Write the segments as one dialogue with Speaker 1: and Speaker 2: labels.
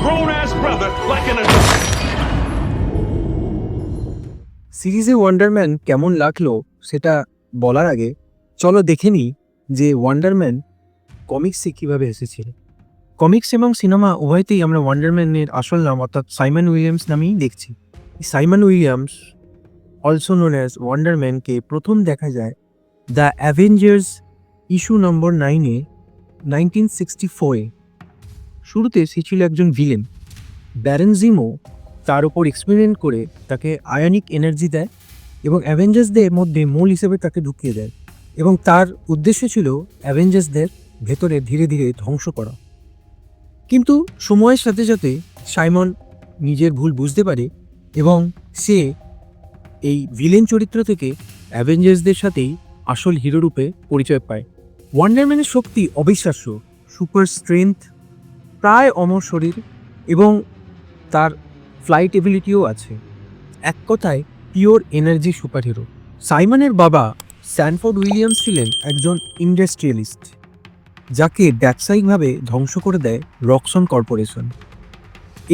Speaker 1: grown-ass brother like an adult.
Speaker 2: সিরিজে ওয়ান্ডারম্যান কেমন লাগলো সেটা বলার আগে চলো দেখে নিই যে ওয়ান্ডারম্যান কমিক্সে কীভাবে এসেছিল। কমিক্স এবং সিনেমা উভয়তেই আমরা ওয়ান্ডারম্যানের আসল নাম অর্থাৎ সাইমন উইলিয়ামস নামেই দেখছি। Simon Williams also known as ওয়ান্ডারম্যানকে প্রথম দেখা যায় দ্য অ্যাভেঞ্জার্স ইস্যু নম্বর 9-এ 1964-এ। শুরুতে সে ছিল একজন ভিলেন। ব্যারন জিমো তার উপর এক্সপেরিমেন্ট করে তাকে আয়নিক এনার্জি দেয় এবং অ্যাভেঞ্জার্সদের মধ্যে মূল হিসেবে তাকে ঢুকিয়ে দেয় এবং তার উদ্দেশ্য ছিল অ্যাভেঞ্জার্সদের ভেতরে ধীরে ধীরে ধ্বংস করা। কিন্তু সময়ের সাথে সাথে সাইমন নিজের ভুল বুঝতে পারে এবং সে এই ভিলেন চরিত্র থেকে অ্যাভেঞ্জার্সদের সাথেই আসল হিরো রূপে পরিচয় পায়। ওয়ান্ডারম্যানের শক্তি অবিশ্বাস্য, সুপার স্ট্রেংথ, প্রায় অমর শরীর এবং তার ফ্লাইট এবিলিটিও আছে। এক কথায় পিওর এনার্জি সুপারহিরো। সাইমনের বাবা স্ট্যানফোর্ড উইলিয়ামস ছিলেন একজন ইন্ডাস্ট্রিয়ালিস্ট যাকে ব্যবসায়িকভাবে ধ্বংস করে দেয় রক্সন কর্পোরেশন।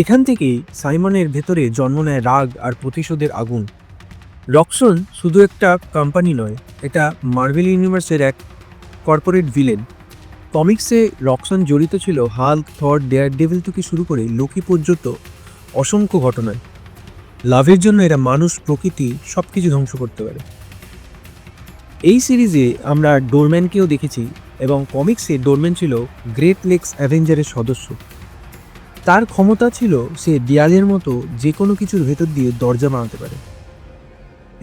Speaker 2: এখান থেকেই সাইমনের ভেতরে জন্ম নেয় রাগ আর প্রতিশোধের আগুন। রক্সন শুধু একটা কোম্পানি নয়, এটা মার্ভেল ইউনিভার্সের এক কর্পোরেট ভিলেন। কমিক্সে রক্সন জড়িত ছিল হাল্ক, থর, ডেয়ারডেভিল থেকে শুরু করে লোকি পর্যন্ত অসংখ্য ঘটনায়। লাভের জন্য এরা মানুষ, প্রকৃতি সব কিছু ধ্বংস করতে পারে। এই সিরিজে আমরা ডোরম্যানকেও দেখেছি এবং কমিক্সে ডোরম্যান ছিল গ্রেট লেকস অ্যাভেঞ্জারের সদস্য। তার ক্ষমতা ছিল সে দেয়ালের মতো যে কোনো কিছুর ভেতর দিয়ে দরজা বানাতে পারে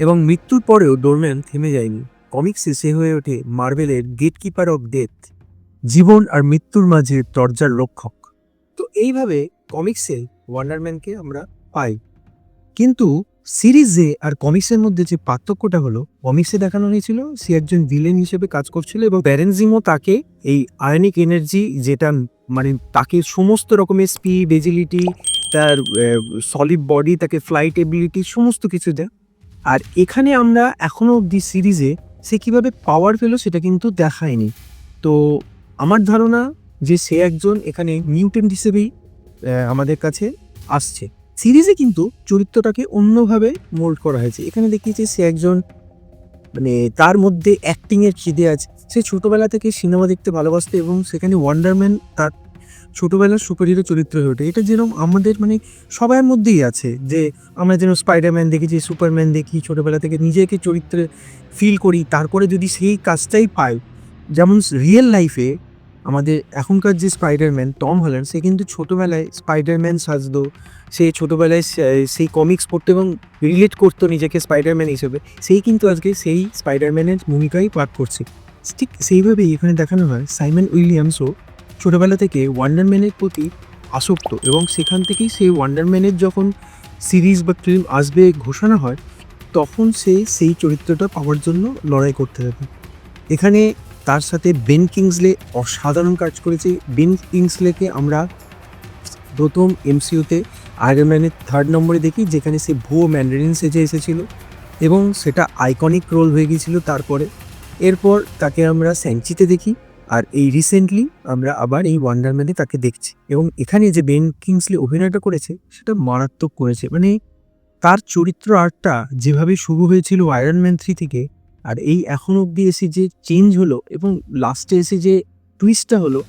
Speaker 2: এবং মৃত্যুর পরেও ডোরম্যান থেমে যায়নি। কমিক্সে সে হয়ে ওঠে মার্ভেলের গেটকিপার অফ ডেথ, জীবন আর মৃত্যুর মাঝে দরজার রক্ষক। তো এইভাবে কমিক্সে ওয়ান্ডারম্যানকে আমরা পাই। কিন্তু সিরিজে আর কমিক্সের মধ্যে যে পার্থক্যটা হলো, কমিক্সে দেখানো হয়েছিল সে একজন ভিলেন হিসেবে কাজ করছিল এবং ব্যারন জিমো তাকে এই আয়নিক এনার্জি, যেটা মানে তাকে সমস্ত রকমের স্পিড, এজিলিটি, তার সলিড বডি, তাকে ফ্লাইট এবিলিটি সমস্ত কিছু দেয়। আর এখানে আমরা এখনও অবধি সিরিজে সে কীভাবে পাওয়ার পেলো সেটা কিন্তু দেখায়নি। তো আমার ধারণা যে সে একজন এখানে মিউটেন্ট হিসেবেই আমাদের কাছে আসছে। সিরিজে কিন্তু চরিত্রটাকে অন্যভাবে মোল্ড করা হয়েছে। এখানে দেখিয়েছে সে একজন মানে তার মধ্যে অ্যাক্টিংয়ের খিদে আছে। সে ছোটোবেলা থেকে সিনেমা দেখতে ভালোবাসতো এবং সেখানে ওয়ান্ডারম্যান তার ছোটোবেলার সুপারহিরো চরিত্র হয়ে ওঠে। এটা যেরকম আমাদের মানে সবার মধ্যেই আছে, যে আমরা যেন স্পাইডারম্যান দেখেছি, সুপারম্যান দেখি, ছোটোবেলা থেকে নিজেকে চরিত্রে ফিল করি, তারপরে যদি সেই কাজটাই পাই। যেমন রিয়েল লাইফে আমাদের এখনকার যে স্পাইডারম্যান টম হল্যান্ড, সে কিন্তু ছোটোবেলায় স্পাইডারম্যান সাজতো, সে ছোটোবেলায় সেই কমিক্স পড়তো এবং রিলেট করতো নিজেকে স্পাইডারম্যান হিসেবে। সেই কিন্তু আজকে সেই স্পাইডারম্যানের ভূমিকাই পাঠ করছে। ঠিক সেইভাবেই এখানে দেখানো হয় সাইমন উইলিয়ামসও ছোটোবেলা থেকে ওয়ান্ডারম্যানের প্রতি আসক্ত এবং সেখান থেকেই সেই ওয়ান্ডারম্যানের যখন সিরিজ বা ফিল্ম আসবে ঘোষণা হয়, তখন সে সেই চরিত্রটা পাওয়ার জন্য লড়াই করতে হবে। এখানে তার সাথে বেন কিংসলে অসাধারণ কাজ করেছে। বেন কিংসলেকে আমরা প্রথম এমসিইউতে আয়রন ম্যানের 3rd নম্বরে দেখি, যেখানে সে ভুয়ো ম্যান্ডারিন সেজে এসেছিল এবং সেটা আইকনিক রোল হয়ে গিয়েছিল। তারপরে এরপর তাকে আমরা স্যাংচিতে দেখি, আর এই রিসেন্টলি আমরা আবার এই ওয়ান্ডারম্যানে তাকে দেখছি এবং এখানে যে বেন কিংসলে অভিনয়টা করেছে সেটা মারাত্মক করেছে। মানে তার চরিত্র আর্টটা যেভাবে শুরু হয়েছিল আয়রন ম্যান 3 থেকে, আর এই এখন অবধি এসে যে চেঞ্জ হলো এবং লাস্টে এসে যে টুইস্টটা হলো,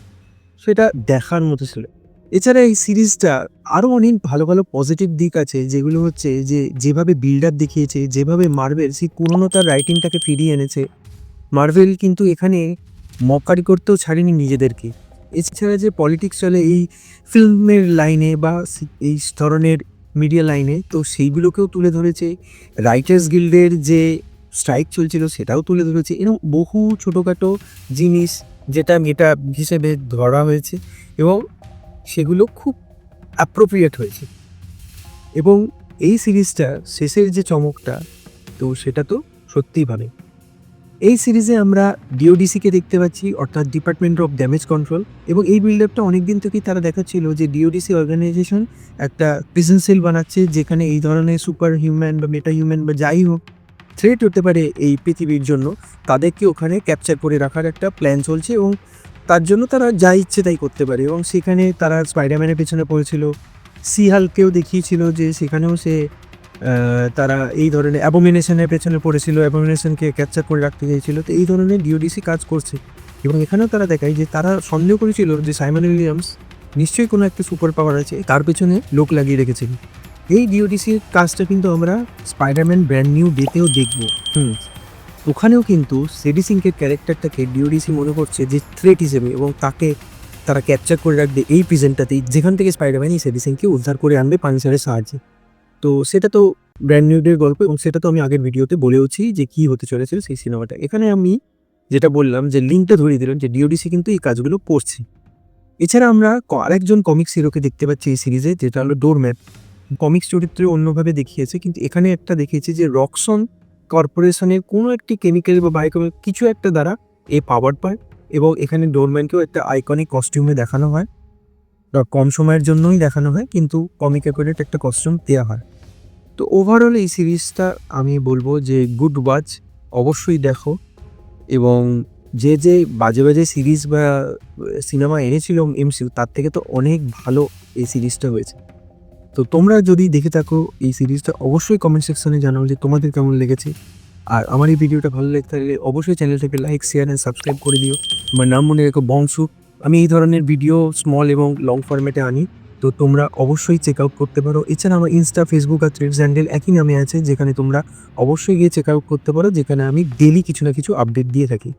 Speaker 2: সেটা দেখার মতো ছিল। এছাড়া এই সিরিজটা আরও অনেক ভালো ভালো পজিটিভ দিক আছে, যেগুলো হচ্ছে যে যেভাবে বিল্ড আপ দেখিয়েছে, যেভাবে মার্ভেল সেই পুরনো তার রাইটিংটাকে ফিরিয়ে এনেছে। মার্ভেল কিন্তু এখানে মক্কারি করতেও ছাড়েনি নিজেদেরকে। এছাড়া যে পলিটিক্স চলে এই ফিল্মের লাইনে বা এই ধরনের মিডিয়া লাইনে, তো সেইগুলোকেও তুলে ধরেছে। রাইটার্স গিল্ডের যে স্ট্রাইক চলছিল সেটাও তুলে ধরেছে। এরকম বহু ছোটোখাটো জিনিস যেটা মেটা হিসেবে ধরা হয়েছে এবং সেগুলো খুব অ্যাপ্রোপ্রিয়েট হয়েছে। এবং এই সিরিজটা শেষের যে চমকটা, তো সেটা তো সত্যিই ভালো। এই সিরিজে আমরা ডিওডিসিকে দেখতে পাচ্ছি, অর্থাৎ ডিপার্টমেন্ট অফ ড্যামেজ কন্ট্রোল, এবং এই বিল্ড আপটা অনেক দিন থেকেই তারা দেখাচ্ছিল যে ডিওডিসি অর্গানাইজেশন একটা প্রিজন সেল বানাচ্ছে, যেখানে এই ধরনের সুপার হিউম্যান বা মেটা হিউম্যান বা যাই হোক থ্রেট হতে পারে এই পৃথিবীর জন্য, তাদেরকে ওখানে ক্যাপচার করে রাখার একটা প্ল্যান চলছে এবং তার জন্য তারা যা ইচ্ছে তাই করতে পারে, এবং সেখানে তারা স্পাইডারম্যানের পেছনে পড়েছিল। সি হাল্ককেও দেখিয়েছিল যে সেখানেও সে তারা এই ধরনের অ্যাবোমিনেশনের পেছনে পড়েছিল, অ্যাবোমিনেশনকে ক্যাপচার করে রাখতে চাইছিল। তো এই ধরনের ডিওডিসি কাজ করছে, এবং এখানেও তারা দেখায় যে তারা সন্দেহ করেছিল যে সাইমন উইলিয়ামস নিশ্চয়ই কোনো একটা সুপার পাওয়ার আছে, তার পেছনে লোক লাগিয়ে রেখেছিল। এই ডিওডিসির কাজটা কিন্তু আমরা স্পাইডারম্যান ব্র্যান্ড নিউ ডেতেও দেখব। ওখানেও কিন্তু সেডি সিঙ্কের ক্যারেক্টারটাকে ডিওডিসি মনে করছে যে থ্রেট হিসেবে, এবং তাকে তারা ক্যাপচার করে রাখবে এই প্রিজেন্টটাতেই, যেখান থেকে স্পাইডারম্যান এই সেডি সিঙ্ককে উদ্ধার করে আনবে পানিশারের সাহায্যে। তো সেটা তো ব্র্যান্ড নিউ ডের গল্প, এবং সেটা তো আমি আগের ভিডিওতে বলেওছি যে কী হতে চলেছিল সেই সিনেমাটা। এখানে আমি যেটা বললাম যে লিঙ্কটা ধরিয়ে দিলাম যে ডিওডিসি কিন্তু এই কাজগুলো করছে। এছাড়া আমরা আরেকজন কমিক্স হিরোকে দেখতে পাচ্ছি এই সিরিজে, যেটা হলো ডোরম্যান। কমিক্স চরিত্রে অন্যভাবে দেখিয়েছে, কিন্তু এখানে একটা দেখিয়েছে যে রক্সন কর্পোরেশনের কোনো একটি কেমিক্যাল বা বায়োকেমিক্যাল কিছু একটা দ্বারা এ পাওয়ার পায়, এবং এখানে ডোরম্যানকেও একটা আইকনিক কস্টিউমে দেখানো হয়, বা কম সময়ের জন্যই দেখানো হয়, কিন্তু কমিক অ্যাকুরেট একটা কস্টিউম দেওয়া হয়। তো ওভারঅল এই সিরিজটা আমি বলবো যে গুড ওয়াচ, অবশ্যই দেখো। এবং যে যে বাজে বাজে সিরিজ বা সিনেমা এনেছিল এমসিইউ, তার থেকে তো অনেক ভালো এই সিরিজটা হয়েছে। তো তোমরা যদি দেখে থাকো এই সিরিজটা, অবশ্যই কমেন্ট সেকশনে জানাও যে তোমাদের কেমন লেগেছে। আর আমার এই ভিডিওটা ভালো লেগে থাকলে অবশ্যই চ্যানেলটাকে লাইক, শেয়ার অ্যান্ড সাবস্ক্রাইব করে দিও। আমার নাম মনে রেখো বংশু। আমি এই ধরনের ভিডিও স্মল এবং লং ফরম্যাটে আনি, তো তোমরা অবশ্যই চেক আউট করতে পারো। এছাড়া আমার ইনস্টা, ফেসবুক আর থ্রেডস হ্যান্ডেল একই নামে আছে, যেখানে তোমরা অবশ্যই গিয়ে চেক আউট করতে পারো, যেখানে আমি ডেলি কিছু না কিছু আপডেট দিয়ে থাকি।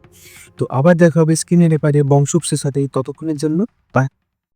Speaker 2: তো আবার দেখা হবে স্ক্রিনের এপারে বংশুপসের সাথে। ততক্ষণের জন্য বাই।